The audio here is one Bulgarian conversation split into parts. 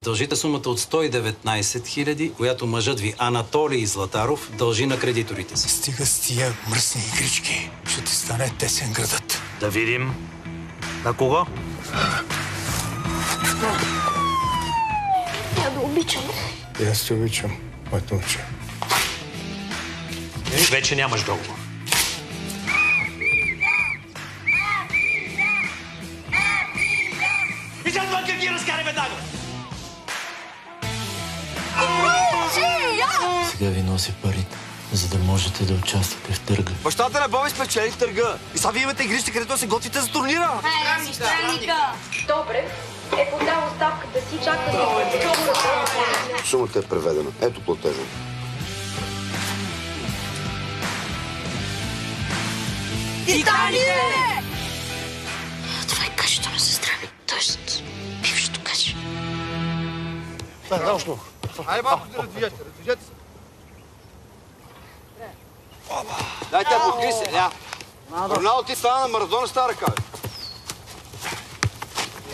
Дължите сумата от 119 хиляди, която мъжът ви Анатолий Златаров дължи на кредиторите си. Стига с тия мръсни игрички. Ще ти стане тесен градът. Да видим. На кого? Я да обичам. И аз те обичам, моето момче. Вече нямаш договор. Излез вън, как ги разкарай веднага! Сега ви носи парите, за да можете да участвате в търга. Бащата на Боби спечели в търга. И сега вие имате игрища, където се готвите за турнира. Добре, е подал оставката си, чаква да Сумата е преведена. Ето платежа. Италия! Това е кашето на сестра ми. Тоест, бившето каше. Айде малко да раздвижете се. Дайте, покри се, ня. Роналдо, ти стана на Марадона стара ръка.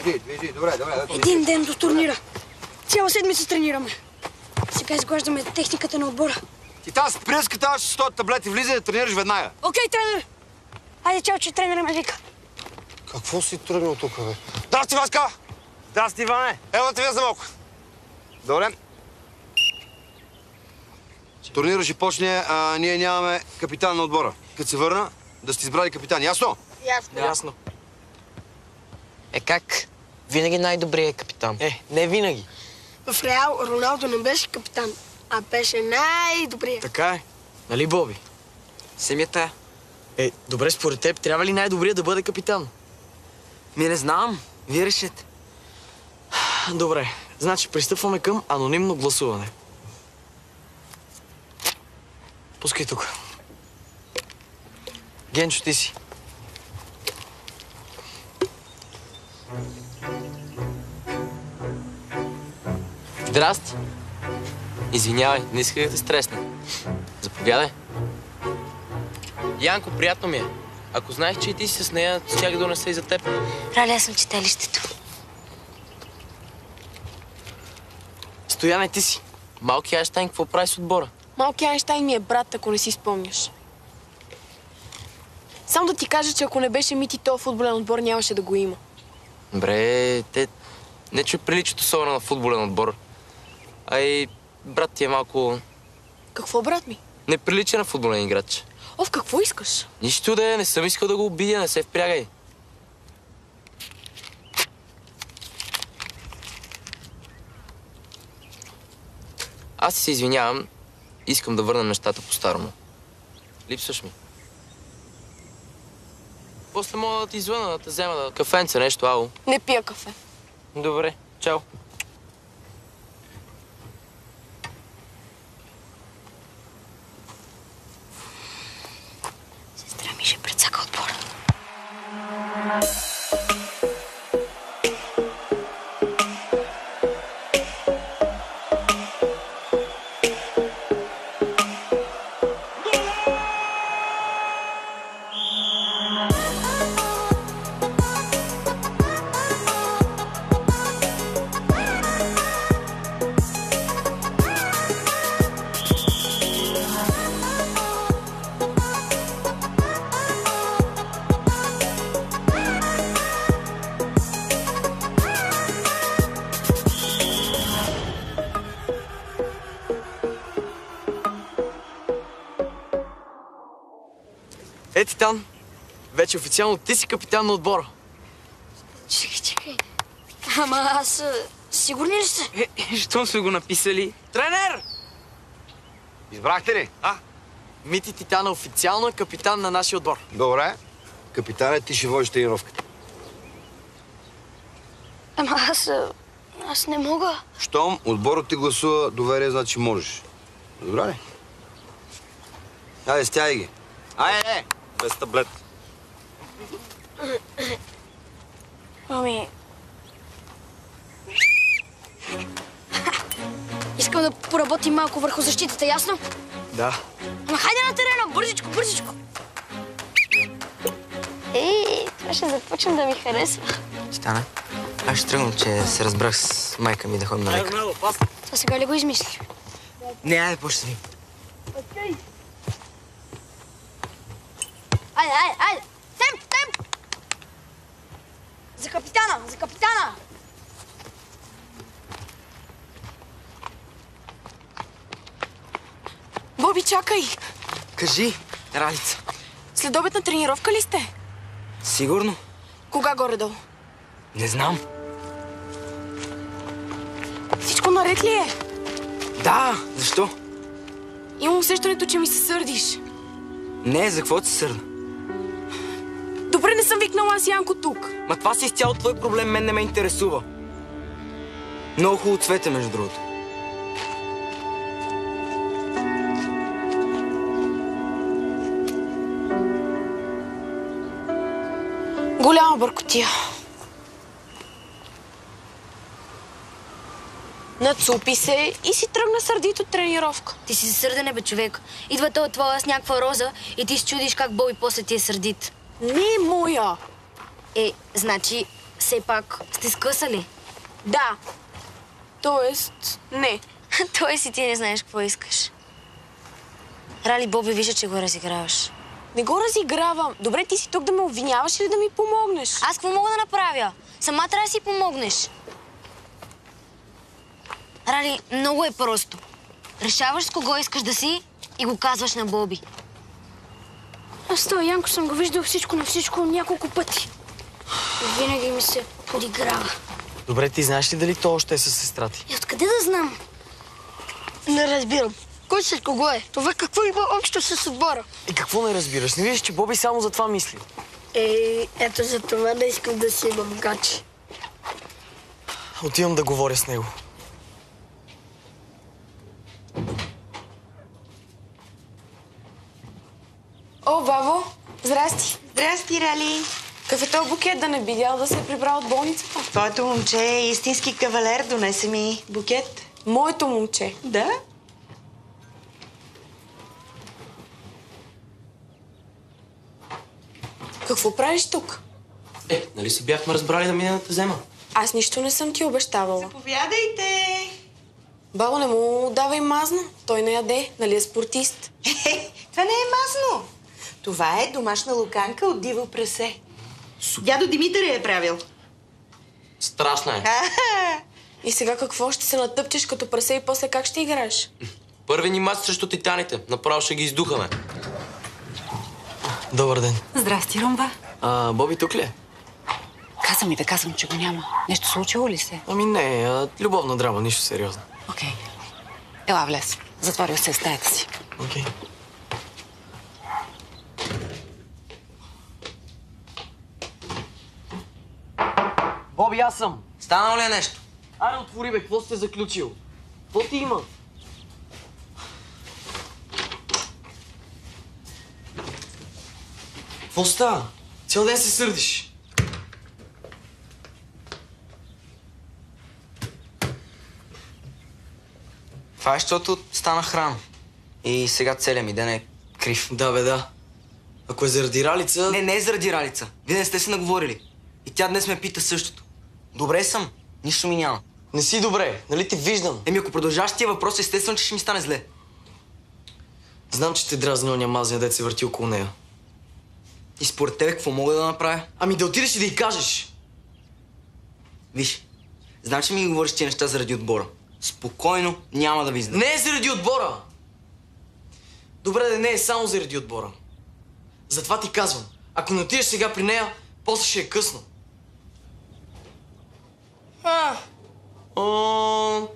Движи, добре. Един ден до турнира. Цяла седмица тренираме. Сега изглаждаме техниката на отбора. Ти тази спринска, тази ще стоят таблети, влизай да тренираш веднага. Окей, тренер! Айде, чао, че тренера ме вика. Какво си тръгнал тук, бе? Здрасти, Васка! Здрасти, Иване! Ево да те вия за малко. Добре. Турнирът ще почне, а ние нямаме капитан на отбора. Като се върна, да сте избрали капитан. Ясно? Ясно. Как? Винаги най-добрият е капитан. Не винаги. В Реал Роналдо не беше капитан, а беше най-добрият. Така е. Нали, Боби? Семята. Добре, според теб, трябва ли най-добрият да бъде капитан? Не знам. Вие решете. Добре. Значи, пристъпваме към анонимно гласуване. Пускай тук. Генчо, ти си. Здрасти. Извинявай, не исках да те стресна. Заповядай. Янко, приятно ми е. Ако знаех, че и ти си с нея, щях да донеса и за теб. Раля, аз съм читалището. Стояне, ти си. Малки Айнщайн, какво прави с отбора? Малки Айнщайн ми е брат, ако не си спомняш. Само да ти кажа, че ако не беше Мити, този футболен отбор нямаше да го има. Бре, те не че приличат особено на футболен отбор. А и брат ти е малко... Какво, брат ми? Не прилича на футболен играч. Какво искаш? Нищо да е, не съм искал да го обидя, не се впрягай. Аз се извинявам, искам да върна нещата по-старому. Липсваш ми. После мога да ти извъна, да те взема да кафенце, нещо, ало. Не пия кафе. Добре, чао. Сестра ми ще прецака отбора. Титан, вече официално ти си капитан на отбора. Чакай. Ама аз... Сигурни ли сте? Щом сме го написали? Тренер! Избрахте ли? Мити Титан официално е капитан на нашия отбор. Добре. Капитанът, ти ще водиш тренировката. Ама аз не мога. Щом отборът ти гласува доверие, значи можеш. Добре ли? Айде, стягай ги. Айде! Без таблет. Ами... Искам да поработим малко върху защитата, ясно? Да. Ама хайде на терена, бързичко! Това ще започне да ми харесва. Стане. Аз ще тръгвам, че се разбрах с майка ми да ходим на лекар. Това сега ли го измисли? Не, айде, почти ви. Айде! Темп! За капитана! Боби, чакай! Кажи, Ралица. Следобедна тренировка ли сте? Сигурно? Кога горе-долу? Не знам. Всичко наред ли е? Да, защо? Имам усещането, че ми се сърдиш. Не, за какво ти се сърда? Добре, не съм викнала аз Янко тук. Ма това си изцяло твой проблем, мен не ме интересува. Много хубаво цвете, между другото. Голяма бъркотия. Нацупи се и си тръгна сърдит от тренировка. Ти си сърдене, бе, човек. Идва той твоя с някаква роза и ти се чудиш как Боби после ти е сърдит. Не е моя. Значи, все пак сте скъсали. Да. Тоест, не. Тоест и ти не знаеш какво искаш. Рали, Боби вижда, че го разиграваш. Не го разигравам. Добре, ти си тук да ме обвиняваш или да ми помогнеш? Аз какво мога да направя? Сама трябва да си помогнеш. Рали, много е просто. Решаваш с кого искаш да си и го казваш на Боби. Аз това Янко съм го виждал всичко на всичко няколко пъти. И винаги ми се подиграва. Добре, ти знаеш ли дали то още е със сестра ти? И откъде да знам? Не разбирам. Кой с кого е? Това какво има общо с отбора? И какво не разбираш? Не виждаш, че Боби само за това мисли. Ето за това не искам да си имам гачи. Отивам да говоря с него. О, бабо, здрасти. Здрасти, Рали. Кафето букет да не би дял да се е прибрал от болницата. Твоето момче е истински кавалер. Донесе ми букет. Моето момче. Да? Какво правиш тук? Нали се бяхме разбрали да минем да те взема? Аз нищо не съм ти обещавала. Заповядайте. Бабо, не му давай мазна. Той не яде, нали е спортист. Това не е масно. Това е домашна луканка от диво прасе. Дядо Димитър я е правил. Страшна е. И сега какво? Ще се натъпчеш като прасе и после как ще играеш? Първи ни мач срещу титаните. Направо ще ги издухаме. Добър ден. Здрасти, Румба. Боби тук ли е? Казвам, че го няма. Нещо случило ли се? Ами не, любовна драма, нищо сериозно. Окей. Ела, влез. Затворил се в стаята си. Окей. Боби, аз съм. Станало ли е нещо? Аре, отвори, бе, какво сте заключил? Какво ти има? Какво става? Цял ден се сърдиш. Това е, защото станах рано. И сега целият ми ден е крив. Да, бе, да. Ако е заради Ралица... Не е заради Ралица. Вие не сте се наговорили. И тя днес ме пита същото. Добре съм. Нищо ми няма. Не си добре. Нали ти виждам? Ако продължаваш тия въпроси, естествено, че ще ми стане зле. Знам, че те дразни оня мазния дет се върти около нея. И според тебе какво мога да направя? Ами да отидеш и да й кажеш. Виж, знам, че ми говориш тия неща заради отбора. Спокойно, няма да ви издам. Не е заради отбора! Добре, да не е само заради отбора. Затова ти казвам, ако не отидеш сега при нея, после ще е късно. О,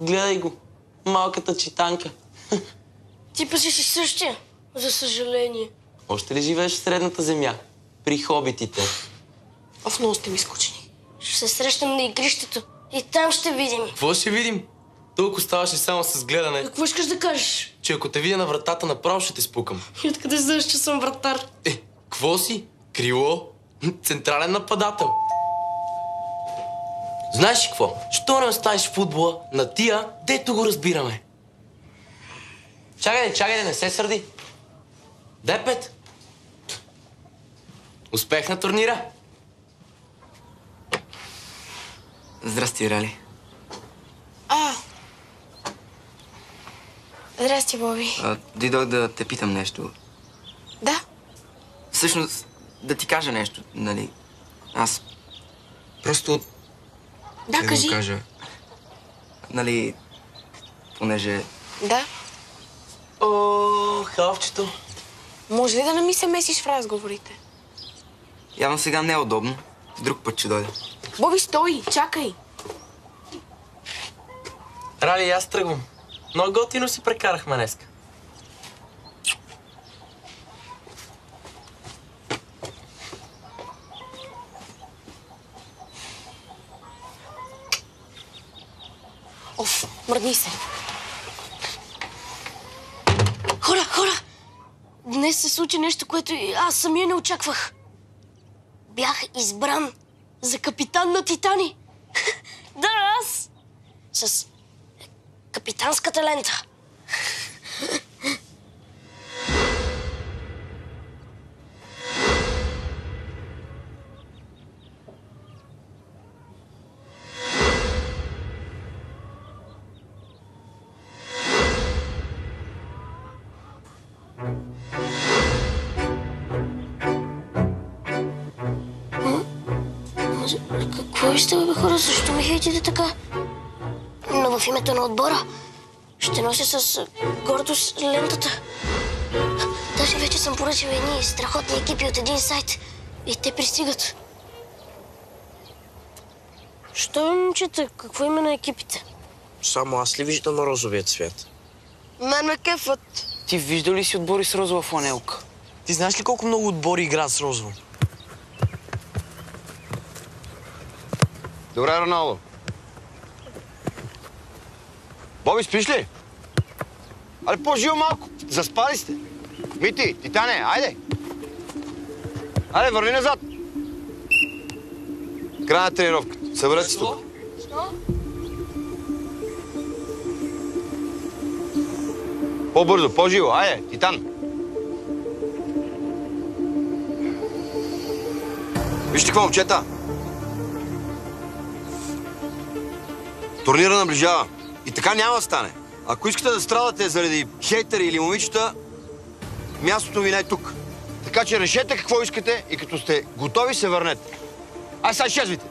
гледай го. Малката читанка. Ти пък си същия, за съжаление. Още ли живееш в средната земя? При хобитите. В много сте ми скучни. Ще се срещам на игрището и там ще видим. Какво ще видим? Толкова ставаше само с гледане. Какво искаш да кажеш? Че ако те видя на вратата, направо ще те спукам. И откъде знаеш, че съм вратар? Какво си? Крило? Централен нападател. Знаеш ли какво? Що не оставиш футбола на тия, дето го разбираме? Чакай, не се сърди. Дай 5. Успех на турнира. Здрасти, Рали. Здрасти, Боби. Дойдох да те питам нещо. Да? Всъщност, да ти кажа нещо, нали? Аз просто... Да, кажи. Да кажа. Нали, понеже... Да? О, халфчето. Може ли да не ми се месиш в разговорите? Явно сега не е удобно. Друг път ще дойда. Боби, стой! Чакай! Рали, аз тръгвам. Много готино си прекарахме днеска. Оф, мръдни се. Хора! Днес се случи нещо, което аз самия не очаквах. Бях избран за капитан на Титани. Да, аз! С капитанската лента. Какво вижте, бе, хора? Защо ме хейтите така? Но в името на отбора ще нося с гордост лентата. Даже вече съм поръчал едни страхотни екипи от един сайт и те пристигат. Що, момчета? Какво има на екипите? Само аз ли виждам на розовия цвят? Мен ме кефът. Ти виждал ли си отбори с розова фланелка? Ти знаеш ли колко много отбори играят с розово? Добре, Роналдо. Боби, спиш ли? Али по-живо малко. Заспали сте. Мити, Титане, айде. Айде, върни назад. Край на тренировката. Съберете се тук. По-бързо, по-живо. Айде, Титан. Вижте какво, момчета. Турнира наближава. И така няма да стане. Ако искате да страдате заради хейтери или момичета, мястото ви не е тук. Така че решете какво искате и като сте готови, се върнете. Ай, сега изчезвайте!